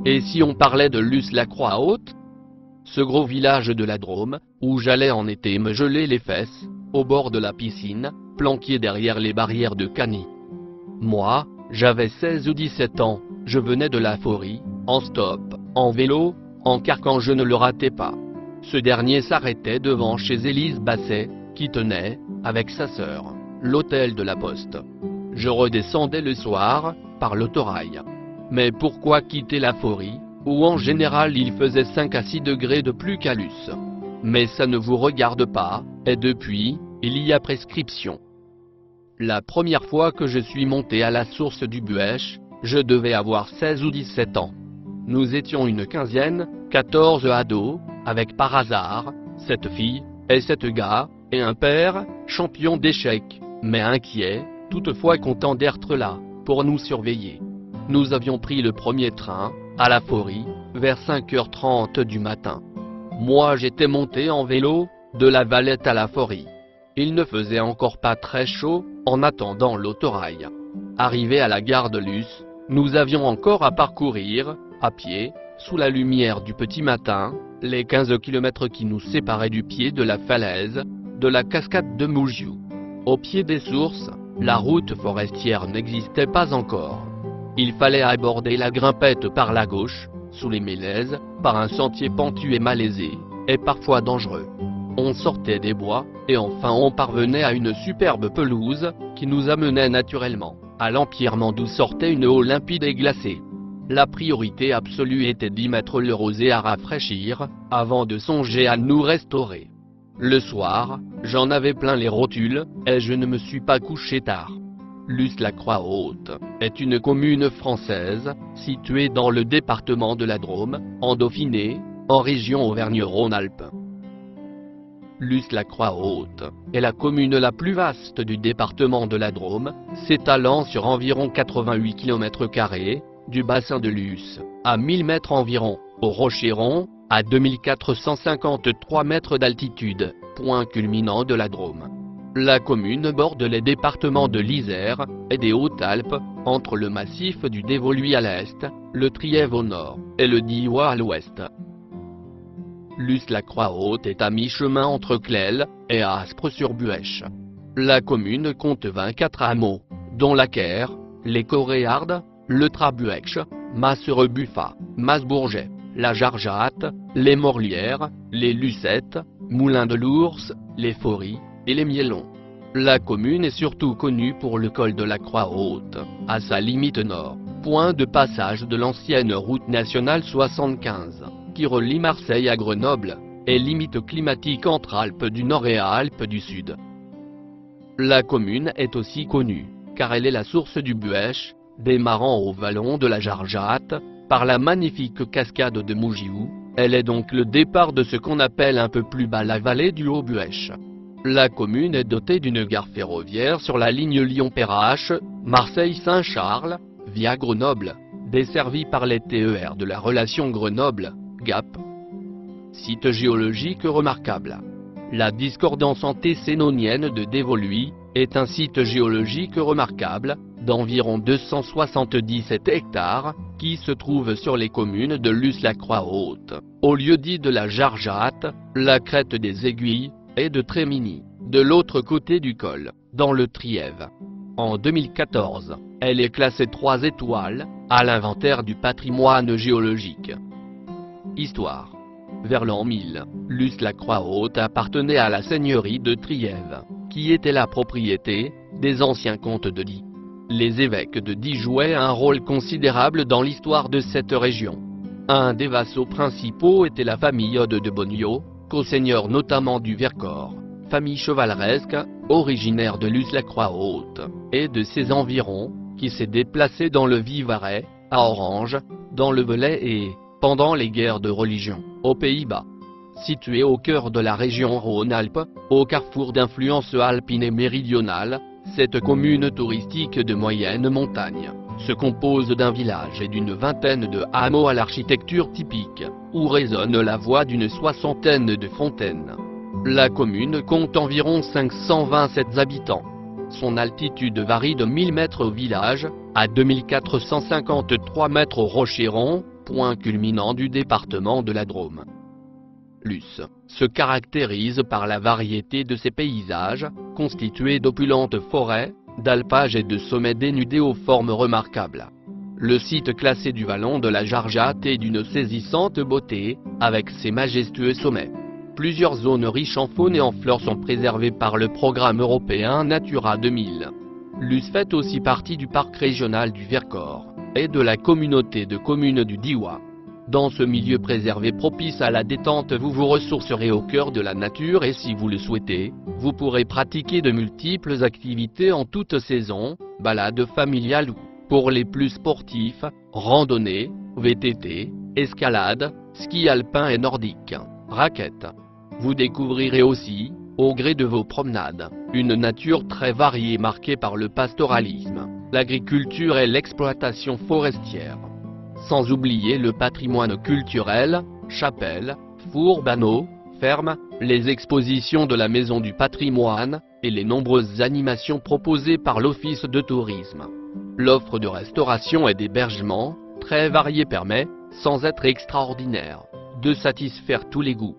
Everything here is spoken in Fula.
Et si on parlait de Luce-la-Croix-Haute, ce gros village de la Drôme, où j'allais en été me geler les fesses, au bord de la piscine, planqué derrière les barrières de Cany. Moi, j'avais 16 ou 17 ans, je venais de la Forêt, en stop, en vélo, en car quand je ne le ratais pas. Ce dernier s'arrêtait devant chez Élise Basset, qui tenait, avec sa sœur, l'hôtel de la Poste. Je redescendais le soir, par l'autorail. Mais pourquoi quitter la Forêt, où en général il faisait 5 à 6 degrés de plus qu'à Luce? Mais ça ne vous regarde pas, et depuis, il y a prescription. La première fois que je suis monté à la source du Buëch, je devais avoir 16 ou 17 ans. Nous étions une quinzaine, 14 ados, avec par hasard, cette fille, et cette gars, et un père, champion d'échecs, mais inquiet, toutefois content d'être là, pour nous surveiller. Nous avions pris le premier train, à la Forêt, vers 5h30 du matin. Moi j'étais monté en vélo, de la Valette à la Forêt. Il ne faisait encore pas très chaud, en attendant l'autorail. Arrivé à la gare de Luce, nous avions encore à parcourir, à pied, sous la lumière du petit matin, les 15 km qui nous séparaient du pied de la falaise, de la cascade de Mougiou. Au pied des sources, la route forestière n'existait pas encore. Il fallait aborder la grimpette par la gauche, sous les mélèzes, par un sentier pentu et malaisé, et parfois dangereux. On sortait des bois, et enfin on parvenait à une superbe pelouse, qui nous amenait naturellement à l'empierrement d'où sortait une eau limpide et glacée. La priorité absolue était d'y mettre le rosé à rafraîchir, avant de songer à nous restaurer. Le soir, j'en avais plein les rotules, et je ne me suis pas couché tard. Luce-la-Croix-Haute est une commune française, située dans le département de la Drôme, en Dauphiné, en région Auvergne-Rhône-Alpes. Luce-la-Croix-Haute est la commune la plus vaste du département de la Drôme, s'étalant sur environ 88 km², du bassin de Luce, à 1000 mètres environ, au Rocher-Rond, à 2453 mètres d'altitude, point culminant de la Drôme. La commune borde les départements de l'Isère et des Hautes-Alpes, entre le massif du Dévoluy à l'est, le Trièves au nord et le Diois à l'ouest. Luce-la-Croix-Haute est à mi-chemin entre Clel et Aspres-sur-Buëch. La commune compte 24 hameaux, dont la Caire, les Coréardes, le Trabuëch, Masserebuffat, Masbourget, la Jargeatte, les Morlières, les Lucettes, Moulins de l'Ours, les Forêts et les Miellons. La commune est surtout connue pour le col de la Croix-Haute, à sa limite nord, point de passage de l'ancienne route nationale 75, qui relie Marseille à Grenoble, et limite climatique entre Alpes du Nord et Alpes du Sud. La commune est aussi connue, car elle est la source du Buëch, Démarrant au vallon de la Jarjate, par la magnifique cascade de Mougiou, elle est donc le départ de ce qu'on appelle un peu plus bas la vallée du Haut-Buèche. La commune est dotée d'une gare ferroviaire sur la ligne Lyon-Perrache, Marseille-Saint-Charles, via Grenoble, desservie par les TER de la relation Grenoble-Gap. Site géologique remarquable. La discordance antécénonienne de Dévoluy est un site géologique remarquable, d'environ 277 hectares, qui se trouve sur les communes de Luce-la-Croix-Haute, au lieu-dit de la Jarjate, la crête des Aiguilles, et de Trémigny, de l'autre côté du col, dans le Trièves. En 2014, elle est classée 3 étoiles, à l'inventaire du patrimoine géologique. Histoire. Vers l'an 1000, Luce-la-Croix-Haute appartenait à la seigneurie de Trièves, qui était la propriété des anciens comtes de Die. Les évêques de Die jouaient un rôle considérable dans l'histoire de cette région. Un des vassaux principaux était la famille Aude de Bonniot, co-seigneur notamment du Vercors, famille chevaleresque, originaire de Luce-la-Croix-Haute, et de ses environs, qui s'est déplacée dans le Vivarais, à Orange, dans le Velay et, pendant les guerres de religion, aux Pays-Bas. Située au cœur de la région Rhône-Alpes, au carrefour d'influences alpines et méridionales, cette commune touristique de moyenne montagne se compose d'un village et d'une vingtaine de hameaux à l'architecture typique, où résonne la voix d'une soixantaine de fontaines. La commune compte environ 527 habitants. Son altitude varie de 1000 mètres au village, à 2453 mètres au Rocheron, point culminant du département de la Drôme. Luce se caractérise par la variété de ses paysages, constitués d'opulentes forêts, d'alpages et de sommets dénudés aux formes remarquables. Le site classé du vallon de la Jarjate est d'une saisissante beauté, avec ses majestueux sommets. Plusieurs zones riches en faune et en flore sont préservées par le programme européen Natura 2000. Luce fait aussi partie du parc régional du Vercors et de la communauté de communes du Diois. Dans ce milieu préservé propice à la détente, vous vous ressourcerez au cœur de la nature et si vous le souhaitez, vous pourrez pratiquer de multiples activités en toute saison, balades familiales ou, pour les plus sportifs, randonnées, VTT, escalade, ski alpin et nordique, raquettes. Vous découvrirez aussi, au gré de vos promenades, une nature très variée marquée par le pastoralisme, l'agriculture et l'exploitation forestière. Sans oublier le patrimoine culturel, chapelles, fours, banaux, fermes, les expositions de la Maison du Patrimoine et les nombreuses animations proposées par l'Office de tourisme. L'offre de restauration et d'hébergement, très variée, permet, sans être extraordinaire, de satisfaire tous les goûts.